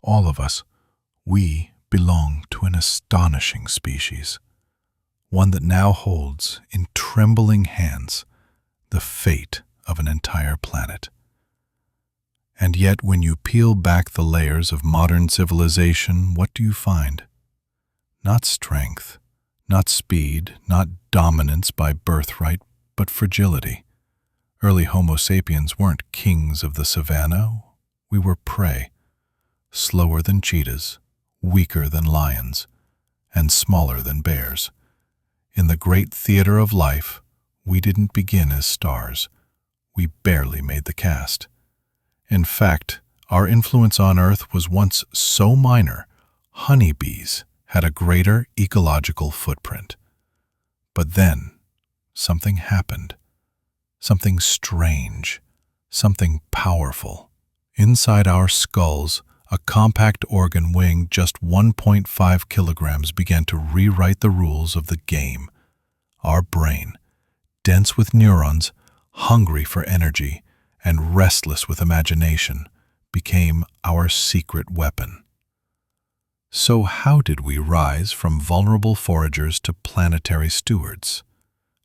all of us, we belong to an astonishing species, one that now holds in trembling hands the fate of an entire planet. And yet, when you peel back the layers of modern civilization, what do you find? Not strength, not speed, not dominance by birthright, but fragility. Early Homo sapiens weren't kings of the savannah. We were prey, slower than cheetahs, weaker than lions, and smaller than bears. In the great theater of life, we didn't begin as stars. We barely made the cast. In fact, our influence on Earth was once so minor, honeybees had a greater ecological footprint. But then, something happened. Something strange, something powerful. Inside our skulls, a compact organ weighing just 1.5 kilograms began to rewrite the rules of the game. Our brain, dense with neurons, hungry for energy, and restless with imagination, became our secret weapon. So how did we rise from vulnerable foragers to planetary stewards?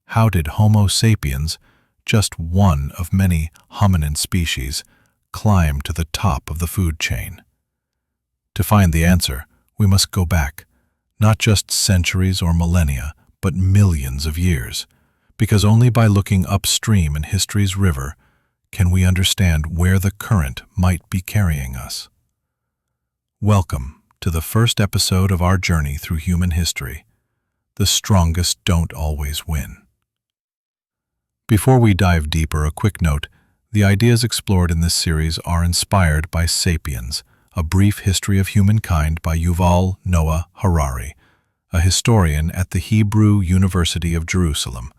How did Homo sapiens, just one of many hominin species, climb to the top of the food chain? To find the answer, we must go back, not just centuries or millennia, but millions of years, because only by looking upstream in history's river can we understand where the current might be carrying us. Welcome to the first episode of our journey through human history. The strongest don't always win. Before we dive deeper, a quick note: the ideas explored in this series are inspired by Sapiens, A Brief History of Humankind by Yuval Noah Harari, a historian at the Hebrew University of Jerusalem.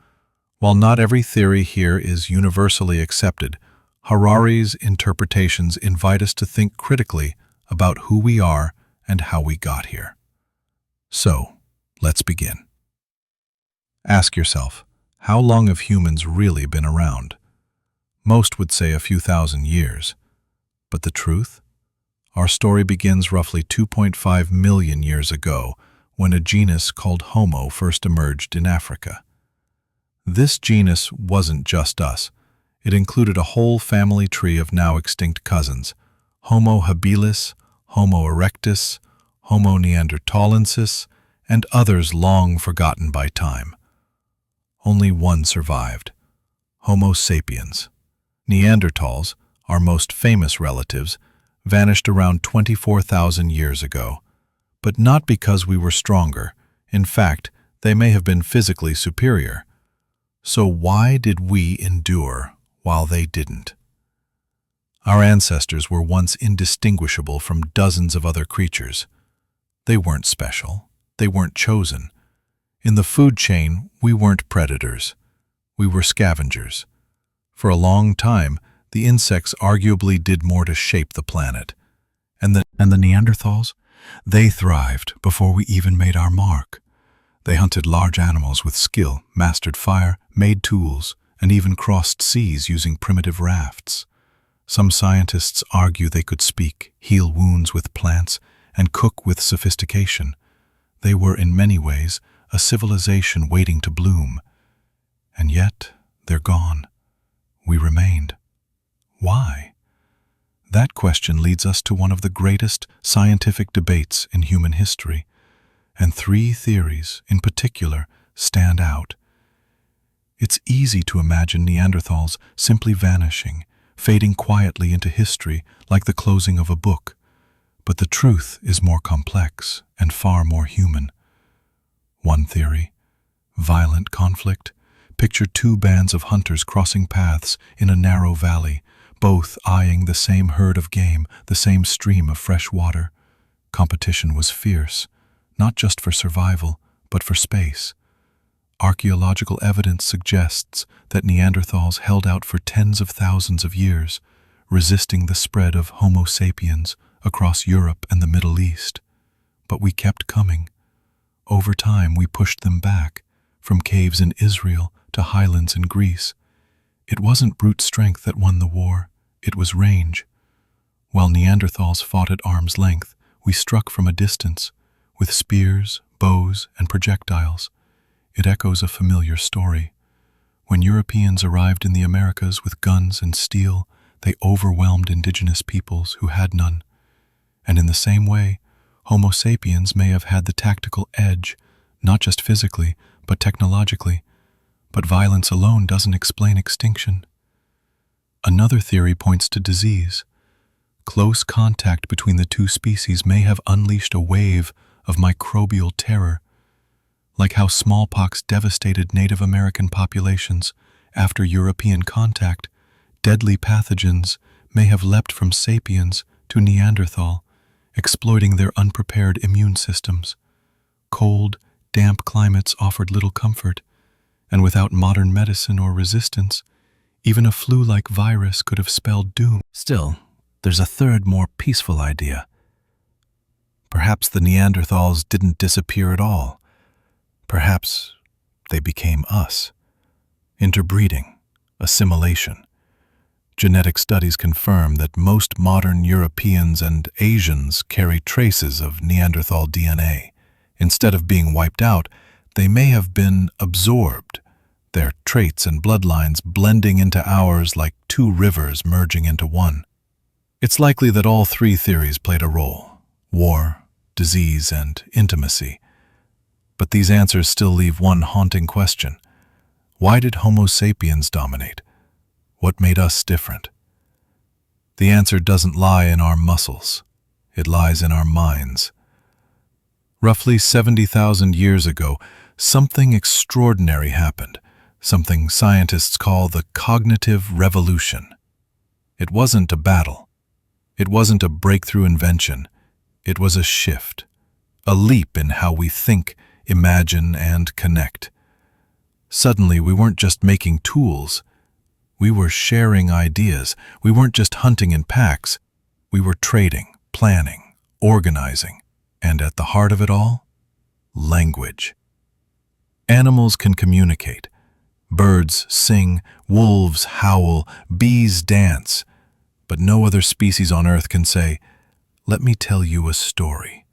While not every theory here is universally accepted, Harari's interpretations invite us to think critically about who we are and how we got here. So, let's begin. Ask yourself, how long have humans really been around? Most would say a few thousand years. But the truth? Our story begins roughly 2.5 million years ago, when a genus called Homo first emerged in Africa. This genus wasn't just us. It included a whole family tree of now extinct cousins: Homo habilis, Homo erectus, Homo neanderthalensis, and others long forgotten by time. Only one survived: Homo sapiens. Neanderthals, our most famous relatives, vanished around 24,000 years ago. But not because we were stronger. In fact, they may have been physically superior. So why did we endure while they didn't? Our ancestors were once indistinguishable from dozens of other creatures. They weren't special. They weren't chosen. In the food chain, we weren't predators. We were scavengers. For a long time, the insects arguably did more to shape the planet. And the Neanderthals? They thrived before we even made our mark. They hunted large animals with skill, mastered fire, made tools, and even crossed seas using primitive rafts. Some scientists argue they could speak, heal wounds with plants, and cook with sophistication. They were, in many ways, a civilization waiting to bloom. And yet, they're gone. We remained. Why? That question leads us to one of the greatest scientific debates in human history, and three theories, in particular, stand out. It's easy to imagine Neanderthals simply vanishing, fading quietly into history like the closing of a book. But the truth is more complex and far more human. One theory: violent conflict. Picture two bands of hunters crossing paths in a narrow valley, both eyeing the same herd of game, the same stream of fresh water. Competition was fierce, not just for survival, but for space. Archaeological evidence suggests that Neanderthals held out for tens of thousands of years, resisting the spread of Homo sapiens across Europe and the Middle East. But we kept coming. Over time, we pushed them back, from caves in Israel to highlands in Greece. It wasn't brute strength that won the war, it was range. While Neanderthals fought at arm's length, we struck from a distance, with spears, bows, and projectiles. It echoes a familiar story. When Europeans arrived in the Americas with guns and steel, they overwhelmed indigenous peoples who had none. And in the same way, Homo sapiens may have had the tactical edge, not just physically, but technologically. But violence alone doesn't explain extinction. Another theory points to disease. Close contact between the two species may have unleashed a wave of microbial terror, like how smallpox devastated Native American populations after European contact. Deadly pathogens may have leapt from sapiens to Neanderthal, exploiting their unprepared immune systems. Cold, damp climates offered little comfort, and without modern medicine or resistance, even a flu-like virus could have spelled doom. Still, there's a third, more peaceful idea. Perhaps the Neanderthals didn't disappear at all. Perhaps they became us. Interbreeding, assimilation. Genetic studies confirm that most modern Europeans and Asians carry traces of Neanderthal DNA. Instead of being wiped out, they may have been absorbed, their traits and bloodlines blending into ours like two rivers merging into one. It's likely that all three theories played a role: war, disease, and intimacy. But these answers still leave one haunting question. Why did Homo sapiens dominate? What made us different? The answer doesn't lie in our muscles. It lies in our minds. Roughly 70,000 years ago, something extraordinary happened, something scientists call the cognitive revolution. It wasn't a battle. It wasn't a breakthrough invention. It was a shift, a leap in how we think, imagine, and connect. Suddenly, we weren't just making tools. We were sharing ideas. We weren't just hunting in packs. We were trading, planning, organizing. And at the heart of it all, language. Animals can communicate. Birds sing, wolves howl, bees dance. But no other species on Earth can say, "Let me tell you a story."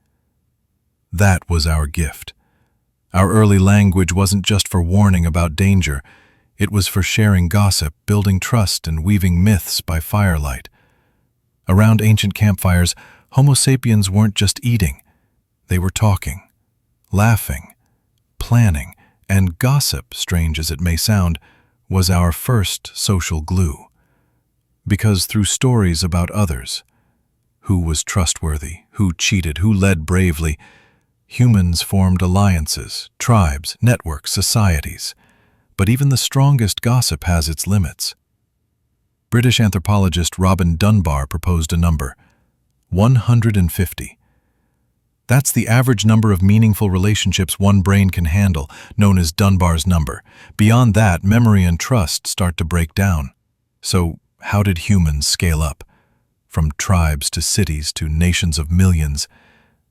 That was our gift. Our early language wasn't just for warning about danger. It was for sharing gossip, building trust, and weaving myths by firelight. Around ancient campfires, Homo sapiens weren't just eating. They were talking, laughing, planning, and gossip, strange as it may sound, was our first social glue. Because through stories about others, who was trustworthy, who cheated, who led bravely, humans formed alliances, tribes, networks, societies. But even the strongest gossip has its limits. British anthropologist Robin Dunbar proposed a number: 150. That's the average number of meaningful relationships one brain can handle, known as Dunbar's number. Beyond that, memory and trust start to break down. So, how did humans scale up? From tribes to cities to nations of millions,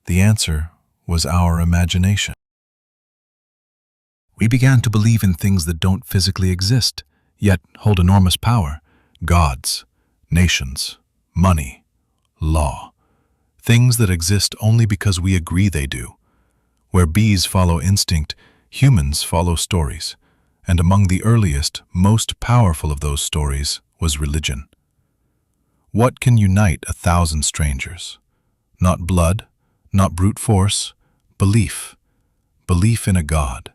the answer was our imagination. We began to believe in things that don't physically exist, yet hold enormous power: gods, nations, money, law. Things that exist only because we agree they do. Where bees follow instinct, humans follow stories. And among the earliest, most powerful of those stories was religion. What can unite 1,000 strangers? Not blood, not brute force, belief. Belief in a god,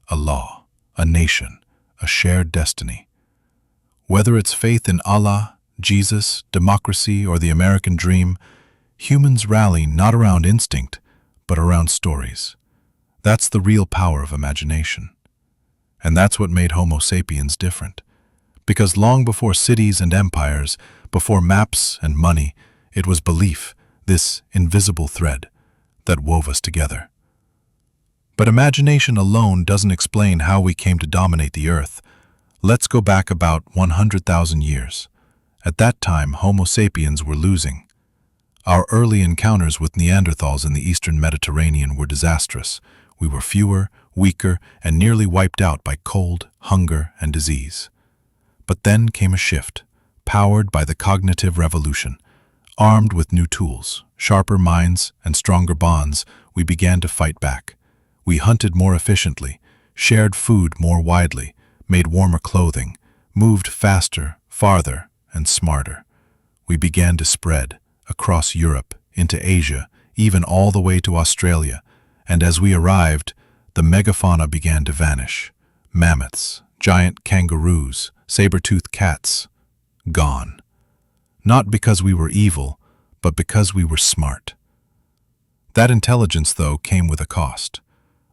a law, a nation, a shared destiny. Whether it's faith in Allah, Jesus, democracy, or the American dream, humans rally not around instinct, but around stories. That's the real power of imagination. And that's what made Homo sapiens different. Because long before cities and empires, before maps and money, it was belief, this invisible thread, that wove us together. But imagination alone doesn't explain how we came to dominate the Earth. Let's go back about 100,000 years. At that time, Homo sapiens were losing. Our early encounters with Neanderthals in the eastern Mediterranean were disastrous. We were fewer, weaker, and nearly wiped out by cold, hunger, and disease. But then came a shift, powered by the cognitive revolution. Armed with new tools, sharper minds, and stronger bonds, we began to fight back. We hunted more efficiently, shared food more widely, made warmer clothing, moved faster, farther, and smarter. We began to spread across Europe, into Asia, even all the way to Australia, and as we arrived, the megafauna began to vanish. Mammoths, giant kangaroos, saber-toothed cats, gone. Not because we were evil, but because we were smart. That intelligence, though, came with a cost.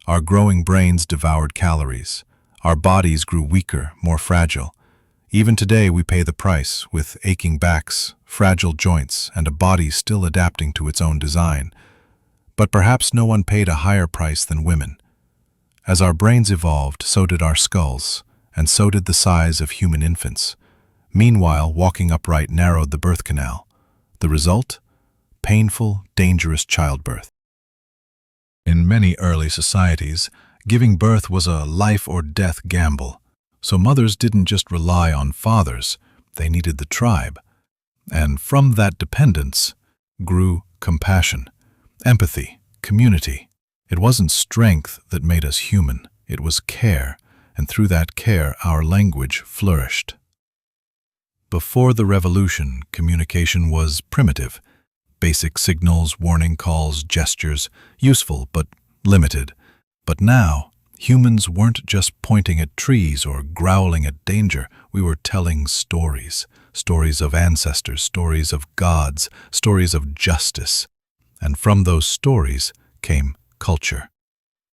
Our growing brains devoured calories. Our bodies grew weaker, more fragile. Even today we pay the price, with aching backs, fragile joints, and a body still adapting to its own design. But perhaps no one paid a higher price than women. As our brains evolved, so did our skulls, and so did the size of human infants. Meanwhile, walking upright narrowed the birth canal. The result? Painful, dangerous childbirth. In many early societies, giving birth was a life-or-death gamble. So mothers didn't just rely on fathers, they needed the tribe. And from that dependence grew compassion, empathy, community. It wasn't strength that made us human, it was care, and through that care our language flourished. Before the revolution, communication was primitive. Basic signals, warning calls, gestures, useful but limited. But now, humans weren't just pointing at trees or growling at danger, we were telling stories. Stories of ancestors, stories of gods, stories of justice. And from those stories came culture.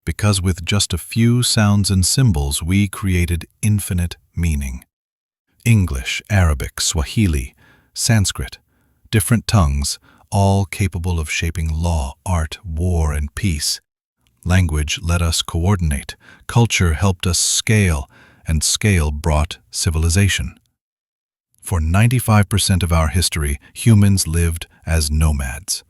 Because with just a few sounds and symbols, we created infinite meaning. English, Arabic, Swahili, Sanskrit, different tongues, all capable of shaping law, art, war, and peace. Language let us coordinate, culture helped us scale, and scale brought civilization. For 95% of our history, humans lived as nomads.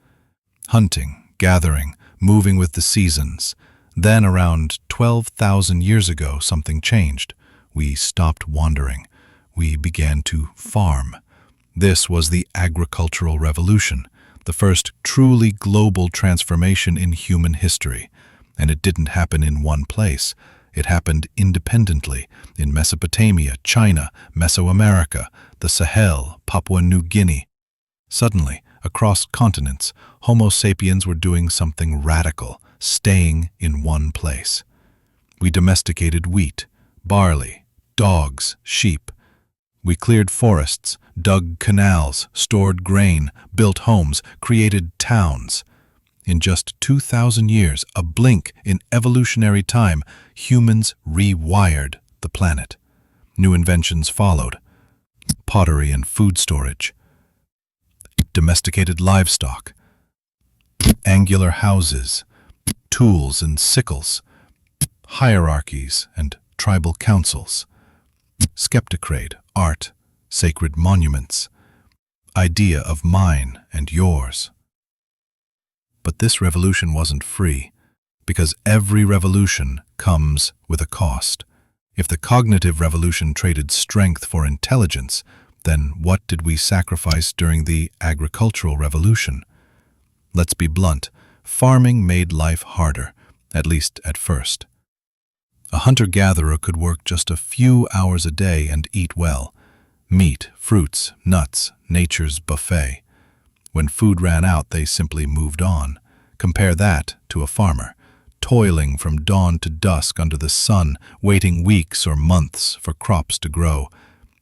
Hunting, gathering, moving with the seasons. Then, around 12,000 years ago, something changed. We stopped wandering. We began to farm. This was the agricultural revolution, the first truly global transformation in human history. And it didn't happen in one place. It happened independently in Mesopotamia, China, Mesoamerica, the Sahel, Papua New Guinea. Suddenly, across continents, Homo sapiens were doing something radical, staying in one place. We domesticated wheat, barley, dogs, sheep. We cleared forests, dug canals, stored grain, built homes, created towns. In just 2,000 years, a blink in evolutionary time, humans rewired the planet. New inventions followed. Pottery and food storage. Domesticated livestock. Angular houses. Tools and sickles. Hierarchies and tribal councils. Skepticrade, art, sacred monuments. Idea of mine and yours. But this revolution wasn't free, because every revolution comes with a cost. If the cognitive revolution traded strength for intelligence, then what did we sacrifice during the agricultural revolution? Let's be blunt, farming made life harder, at least at first. A hunter-gatherer could work just a few hours a day and eat well. Meat, fruits, nuts, nature's buffet. When food ran out, they simply moved on. Compare that to a farmer, toiling from dawn to dusk under the sun, waiting weeks or months for crops to grow.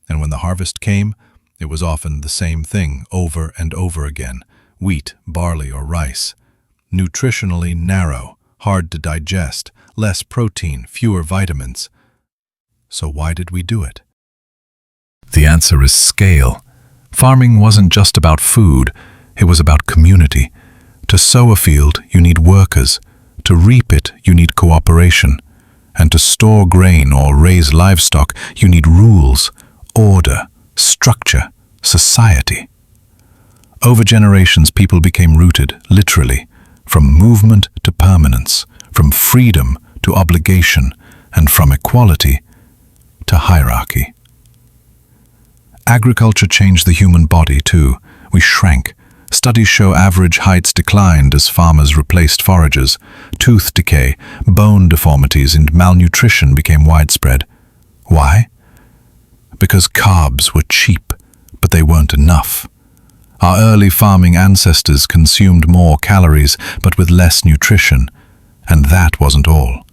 And when the harvest came, it was often the same thing over and over again: wheat, barley, or rice. Nutritionally narrow, hard to digest, less protein, fewer vitamins. So why did we do it? The answer is scale. Farming wasn't just about food, it was about community. To sow a field, you need workers. To reap it, you need cooperation. And to store grain or raise livestock, you need rules, order, structure, society. Over generations, people became rooted, literally, from movement to permanence, from freedom to obligation, and from equality to hierarchy. Agriculture changed the human body too. We shrank, Studies show average heights declined as farmers replaced foragers. Tooth decay, bone deformities, and malnutrition became widespread. Why? Because carbs were cheap, but they weren't enough. Our early farming ancestors consumed more calories, but with less nutrition, and that wasn't all.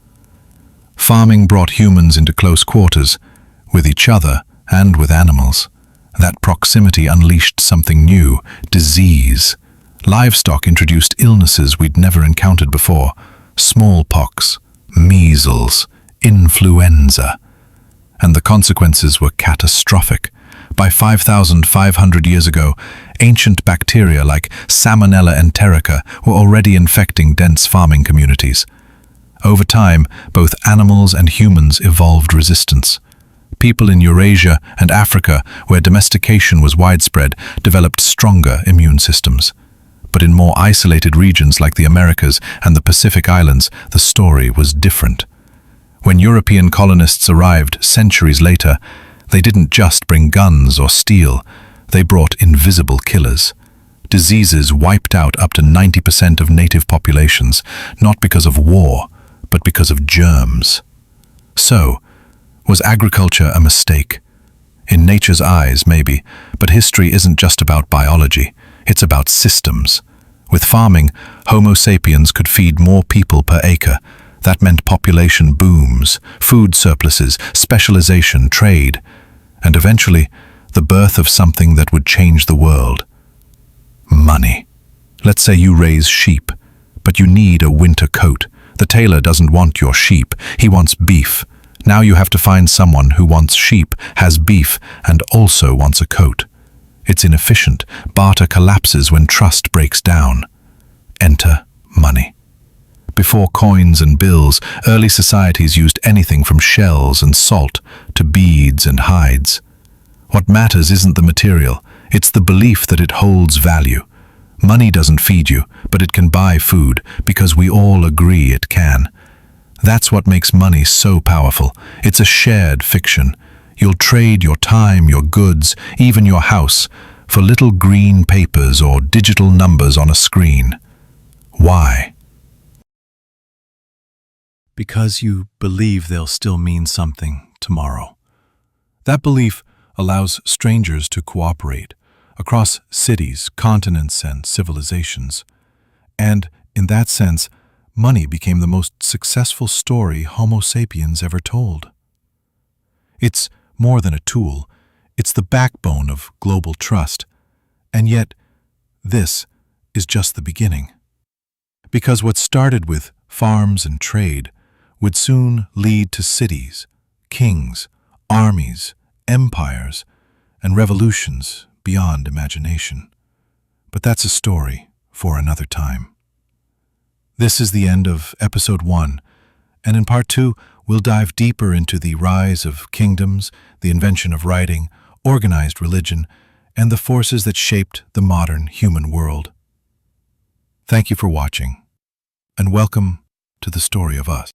Farming brought humans into close quarters, with each other and with animals. That proximity unleashed something new, disease. Livestock introduced illnesses we'd never encountered before: smallpox, measles, influenza. And the consequences were catastrophic. By 5,500 years ago, ancient bacteria like Salmonella enterica were already infecting dense farming communities. Over time, both animals and humans evolved resistance. People in Eurasia and Africa, where domestication was widespread, developed stronger immune systems. But in more isolated regions like the Americas and the Pacific Islands, the story was different. When European colonists arrived centuries later, they didn't just bring guns or steel, they brought invisible killers. Diseases wiped out up to 90% of native populations, not because of war, but because of germs. So, was agriculture a mistake? In nature's eyes, maybe, but history isn't just about biology, it's about systems. With farming, Homo sapiens could feed more people per acre. That meant population booms, food surpluses, specialization, trade, and eventually, the birth of something that would change the world. Money. Let's say you raise sheep, but you need a winter coat. The tailor doesn't want your sheep, he wants beef. Now you have to find someone who wants sheep, has beef, and also wants a coat. It's inefficient. Barter collapses when trust breaks down. Enter money. Before coins and bills, early societies used anything from shells and salt to beads and hides. What matters isn't the material, it's the belief that it holds value. Money doesn't feed you, but it can buy food, because we all agree it can. That's what makes money so powerful. It's a shared fiction. You'll trade your time, your goods, even your house, for little green papers or digital numbers on a screen. Why? Because you believe they'll still mean something tomorrow. That belief allows strangers to cooperate across cities, continents, and civilizations. And in that sense, money became the most successful story Homo sapiens ever told. It's more than a tool. It's the backbone of global trust. And yet, this is just the beginning. Because what started with farms and trade would soon lead to cities, kings, armies, empires, and revolutions beyond imagination. But that's a story for another time. This is the end of episode 1, and in part 2, we'll dive deeper into the rise of kingdoms, the invention of writing, organized religion, and the forces that shaped the modern human world. Thank you for watching, and welcome to the story of us.